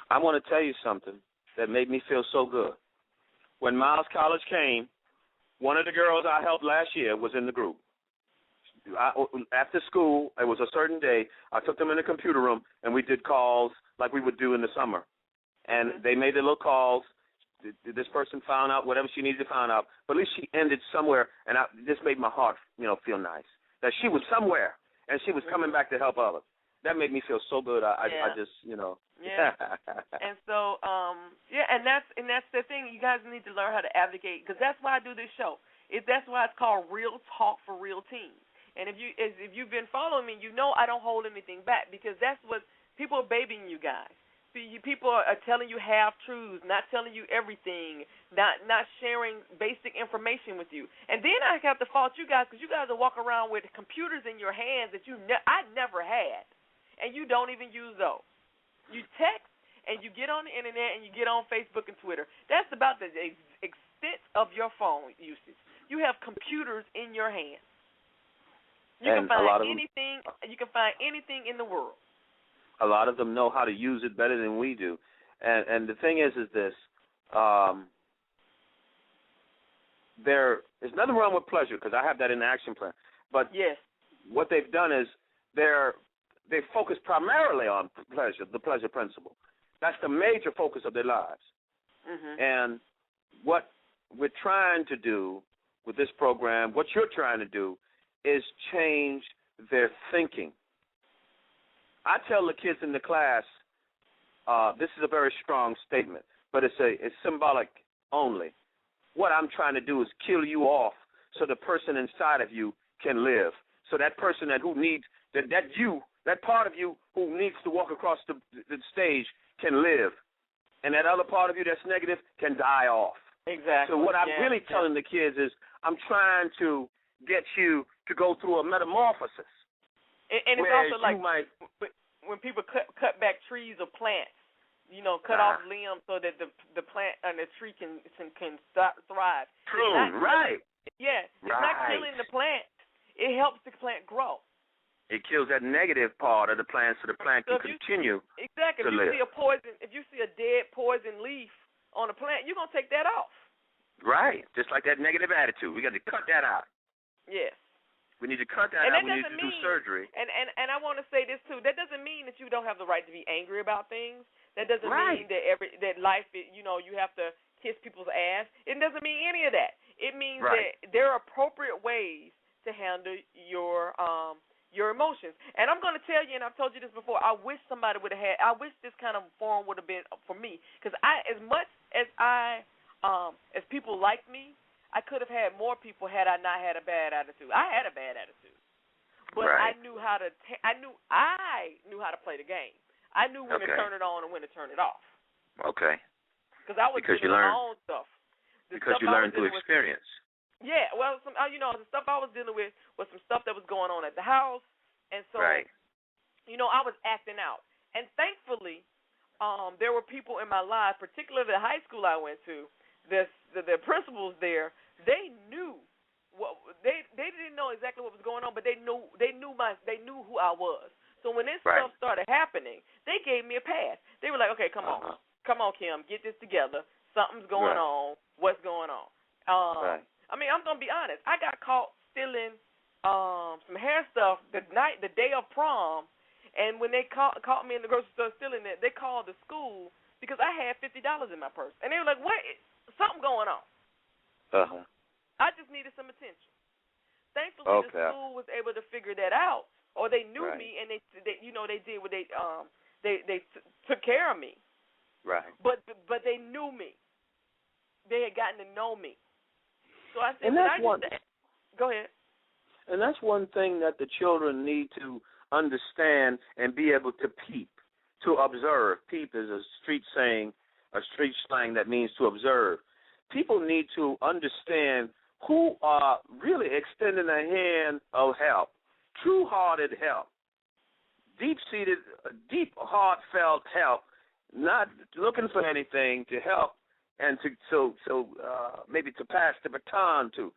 I want to tell you something that made me feel so good. When Miles College came, one of the girls I helped last year was in the group. After school, it was a certain day, I took them in the computer room, and we did calls like we would do in the summer. And they made their little calls. This person found out whatever she needed to find out. But at least she ended somewhere, and this made my heart, feel nice. That she was somewhere, and she was coming back to help others. That made me feel so good. I just. Yeah. And so, and that's the thing. You guys need to learn how to advocate, because that's why I do this show. That's why it's called Real Talk for Real Teens. And if you've been following me, you know I don't hold anything back, because that's what people are babying you guys. People are telling you half truths, not telling you everything, not sharing basic information with you. And then I have to fault you guys, because you guys are walking around with computers in your hands that I never had, and you don't even use those. You text and you get on the internet and you get on Facebook and Twitter. That's about the extent of your phone usage. You have computers in your hands. You can find anything. You can find anything in the world. A lot of them know how to use it better than we do, and the thing is this: there's nothing wrong with pleasure, because I have that in the action plan. But yes, what they've done is they focus primarily on pleasure, the pleasure principle. That's the major focus of their lives. Mm-hmm. And what we're trying to do with this program, what you're trying to do, is change their thinking. I tell the kids in the class, this is a very strong statement, but it's symbolic only. What I'm trying to do is kill you off so the person inside of you can live. So that person that part of you who needs to walk across the stage can live, and that other part of you that's negative can die off. Exactly. So what I'm really telling the kids is I'm trying to get you to go through a metamorphosis. And it's also like when people cut back trees or plants, cut off limbs so that the plant and the tree can thrive. True, right. Yeah, it's not killing the plant. It helps the plant grow. It kills that negative part of the plant so the plant can continue to live. If you see a dead poison leaf on a plant, you're going to take that off. Right, just like that negative attitude. We got to cut that out. Yes. We need to cut that out. We need to do surgery. And I want to say this, too. That doesn't mean that you don't have the right to be angry about things. That doesn't mean that life, you have to kiss people's ass. It doesn't mean any of that. It means that there are appropriate ways to handle your emotions. And I'm going to tell you, and I've told you this before, I wish somebody would have I wish this kind of forum would have been for me, because as much as as people like me, I could have had more people had I not had a bad attitude. I had a bad attitude, but I knew how to I knew how to play the game. I knew when to turn it on and when to turn it off. Okay. Because I was doing my own stuff. Because you learned through experience. Yeah, well, the stuff I was dealing with was some stuff that was going on at the house, and so, I was acting out. And thankfully, there were people in my life, particularly the high school I went to, the principals there. They knew they didn't know exactly what was going on, but they knew who I was. So when this stuff started happening, they gave me a pass. They were like, "Okay, come on, Kim, get this together. Something's going on. What's going on?" I mean, I'm gonna be honest. I got caught stealing some hair stuff the day of prom, and when they caught me in the grocery store stealing it, they called the school because I had $50 in my purse, and they were like, "What? Something going on." I just needed some attention. Thankfully, the school was able to figure that out, or they knew me, and they did what they took care of me. Right. But they knew me. They had gotten to know me. So I said, go ahead. And that's one thing that the children need to understand and be able to peep, to observe. Peep is a street saying, a street slang that means to observe. People need to understand who are really extending a hand of help, true-hearted help, deep-seated, deep, heartfelt help, not looking for anything to help and maybe to pass the baton to.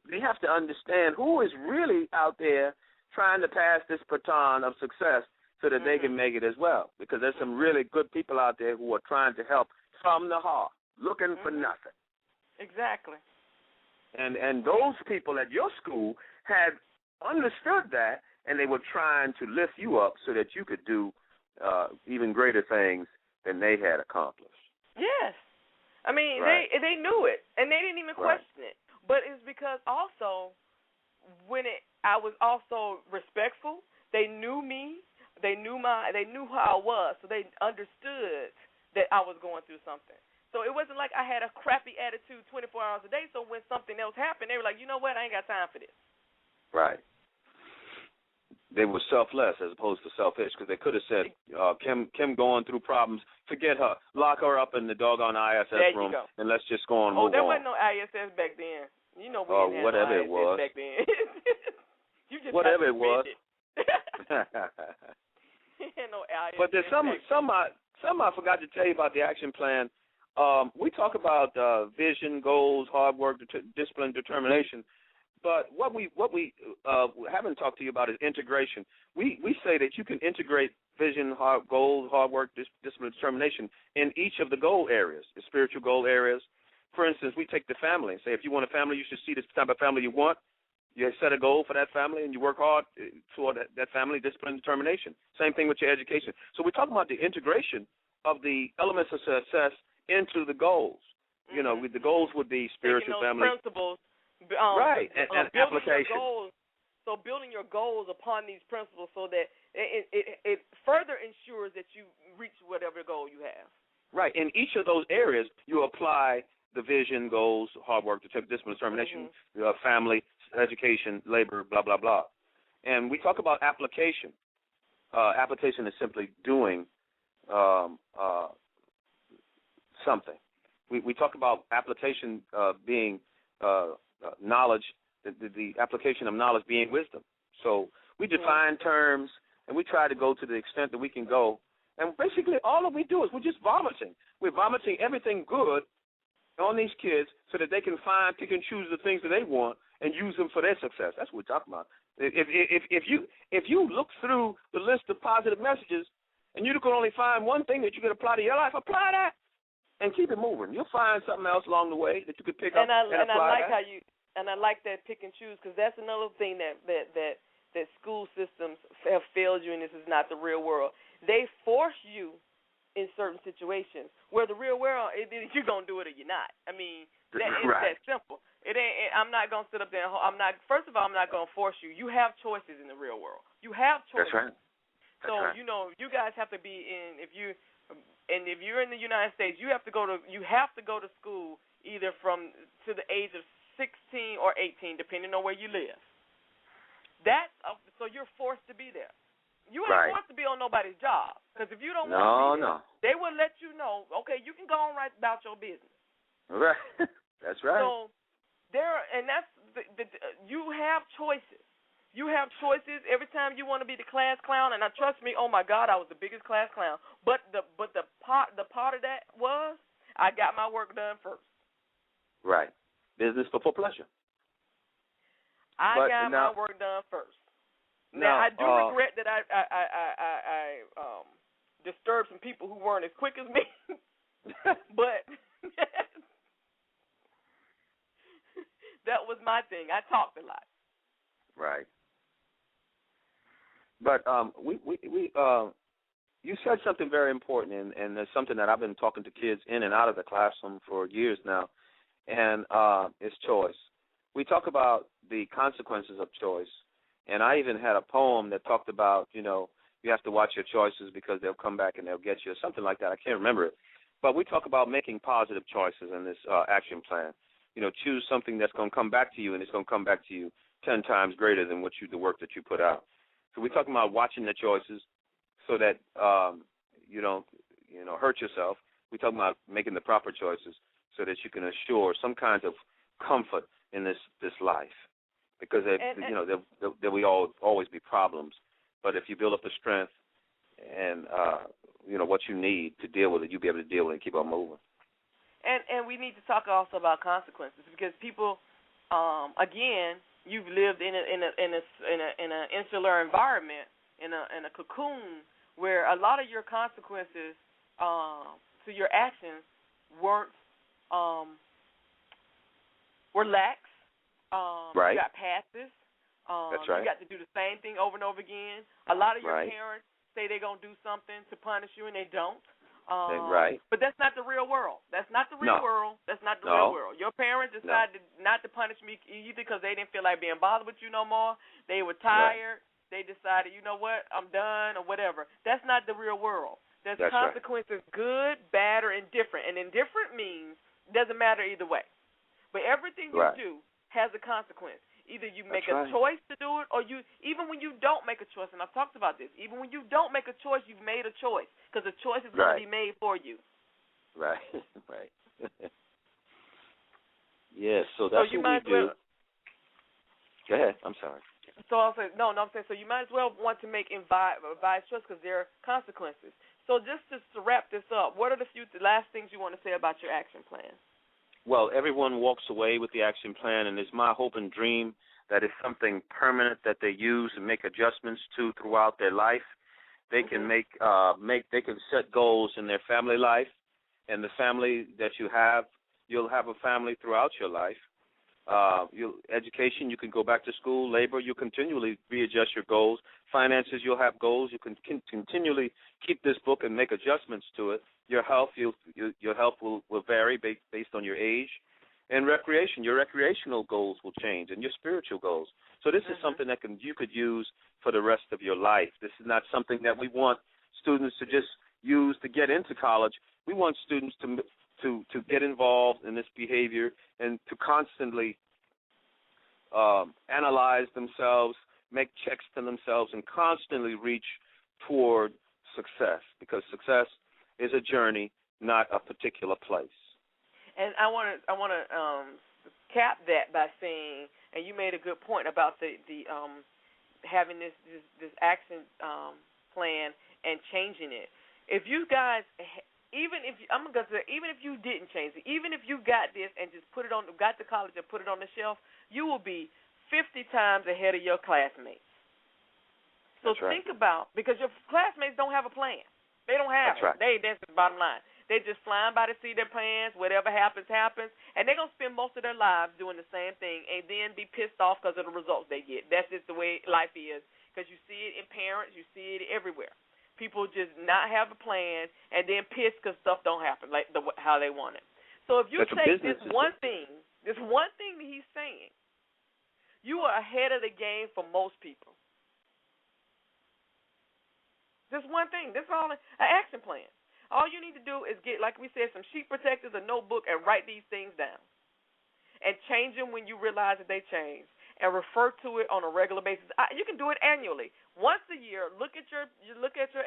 They have to understand who is really out there trying to pass this baton of success so that they can make it as well, because there's some really good people out there who are trying to help from the heart, looking for nothing. Exactly. And those people at your school had understood that, and they were trying to lift you up so that you could do even greater things than they had accomplished. Yes. I mean, right. they knew it, and they didn't even question it. But it's because also I was also respectful. They knew me. They knew who I was, so they understood that I was going through something. So it wasn't like I had a crappy attitude 24 hours a day, so when something else happened, they were like, you know what, I ain't got time for this. Right. They were selfless as opposed to selfish, because they could have said, Kim going through problems, forget her, lock her up in the doggone ISS room, and let's just go on and move on. There wasn't no ISS back then. You know, we didn't have no ISS back then. You just whatever it was. No ISS. But there's some I forgot to tell you about the action plan. We talk about vision, goals, hard work, discipline, determination. But what we haven't talked to you about is integration. We say that you can integrate vision, goals, hard work, discipline, determination in each of the goal areas, the spiritual goal areas. For instance, we take the family and say, if you want a family, you should see the type of family you want. You set a goal for that family, and you work hard toward that family, discipline, determination. Same thing with your education. So we're talking about the integration of the elements of success into the goals. You know, the goals would be spiritual, family. Principles. Right, and application. So building your goals upon these principles so that it further ensures that you reach whatever goal you have. Right. In each of those areas, you apply the vision, goals, hard work, discipline, determination, family, education, labor, blah, blah, blah. And we talk about application. Application is simply doing something. We talk about application being knowledge, the application of knowledge being wisdom. So we define terms, and we try to go to the extent that we can go. And basically all that we do is we're just vomiting. We're vomiting everything good on these kids so that they can pick and choose the things that they want and use them for their success. That's what we're talking about. If you look through the list of positive messages and you can only find one thing that you can apply to your life, apply that and keep it moving. You'll find something else along the way that you could pick up and apply that. I like that pick and choose, because that's another thing that school systems have failed you, and this is not the real world. They force you in certain situations where the real world, you're going to do it or you're not. I mean, it's that simple. It ain't. I'm not going to sit up there and first of all, I'm not going to force you. You have choices in the real world. You have choices. That's right. So, you know, you guys have to be if you're in the United States, you have to go to school either to the age of 16 or 18, depending on where you live. So you're forced to be there. You ain't forced to be on nobody's job, because if you don't want to be there, they will let you know, okay, you can go on right about your business. Right. That's right. So you have choices. You have choices every time you want to be the class clown, and trust me, oh my God, I was the biggest class clown. But the part of that was I got my work done first. Right. Business before pleasure. I got my work done first. Now I do regret that I disturbed some people who weren't as quick as me, but that was my thing. I talked a lot. Right. But you said something very important, and it's something that I've been talking to kids in and out of the classroom for years now, and it's choice. We talk about the consequences of choice, and I even had a poem that talked about, you have to watch your choices because they'll come back and they'll get you, or something like that. I can't remember it. But we talk about making positive choices in this action plan. Choose something that's going to come back to you, and it's going to come back to you 10 times greater than the work that you put out. So we're talking about watching the choices so that you don't hurt yourself. we're talking about making the proper choices so that you can assure some kind of comfort in this life. Because there will always be problems, but if you build up the strength and what you need to deal with it, you'll be able to deal with it and keep on moving. And we need to talk also about consequences, because people, again, you've lived in an insular environment, in a cocoon, where a lot of your consequences to your actions were lax. Right. You got passes. That's right. You got to do the same thing over and over again. A lot of your right. parents say they're going to do something to punish you, and they don't. Right. But that's not the real world. That's not the real world. That's not the real world. Your parents decided not to punish me either because they didn't feel like being bothered with you no more. They were tired. Right. They decided, you know what, I'm done or whatever. That's not the real world. There's consequences, right. Good, bad, or indifferent. And indifferent means it doesn't matter either way. But everything you do has a consequence. Either you make a choice to do it, or even when you don't make a choice, and I've talked about this, even when you don't make a choice, you've made a choice, because the choice is going to be made for you. Right, right. Yes, so that's what we do. Go ahead, I'm sorry. So I'll say, I'm saying, so you might as well want to make advice choice because there are consequences. So just to wrap this up, what are the last things you want to say about your action plan? Well, everyone walks away with the action plan, and it's my hope and dream that it's something permanent that they use and make adjustments to throughout their life. They can they can set goals in their family life, and the family that you'll have a family throughout your life. Education, you can go back to school. Labor, you continually readjust your goals. Finances, you'll have goals. You can continually keep this book and make adjustments to it. Your health, your health will vary based on your age. And recreation, your recreational goals will change, and your spiritual goals. So this is something that you could use for the rest of your life. This is not something that we want students to just use to get into college. We want students to get involved in this behavior and to constantly analyze themselves, make checks to themselves, and constantly reach toward success, because success is a journey, not a particular place. And I want to cap that by saying, and you made a good point about the having this action plan and changing it. If you guys, even if you didn't change it, even if you got this and just got to college and put it on the shelf, you will be 50 times ahead of your classmates. So think about, because your classmates don't have a plan. They don't have it. That's the bottom line. They're just flying by the seat of their pants. Whatever happens, happens. And they're going to spend most of their lives doing the same thing and then be pissed off because of the results they get. That's just the way life is, because you see it in parents. You see it everywhere. People just not have a plan and then pissed because stuff don't happen like how they want it. So if you take this one thing that he's saying, you are ahead of the game for most people. Just one thing. That's all. An action plan. All you need to do is get, like we said, some sheet protectors, a notebook, and write these things down. And change them when you realize that they change. And refer to it on a regular basis. You can do it annually. Once a year, look at your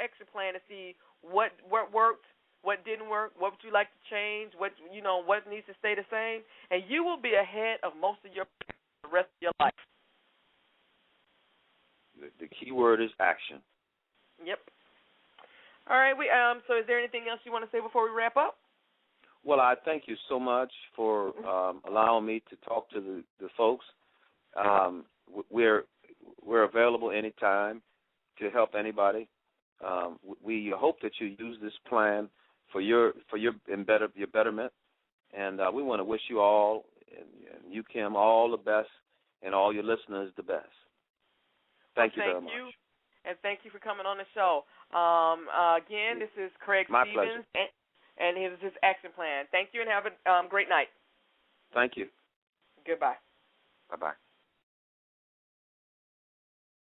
action plan and see what worked, what didn't work, what would you like to change, what needs to stay the same, and you will be ahead of most of the rest of your life. The key word is action. Yep. All right. So is there anything else you want to say before we wrap up? Well, I thank you so much for allowing me to talk to the folks. We're available anytime to help anybody. We hope that you use this plan for your betterment, and we want to wish you all and you, Kim, all the best, and all your listeners the best. Thank you very much. Thank you, and thank you for coming on the show. Again, this is Craig Stevens, and his action plan. Thank you, and have a great night. Thank you. Goodbye. Bye-bye.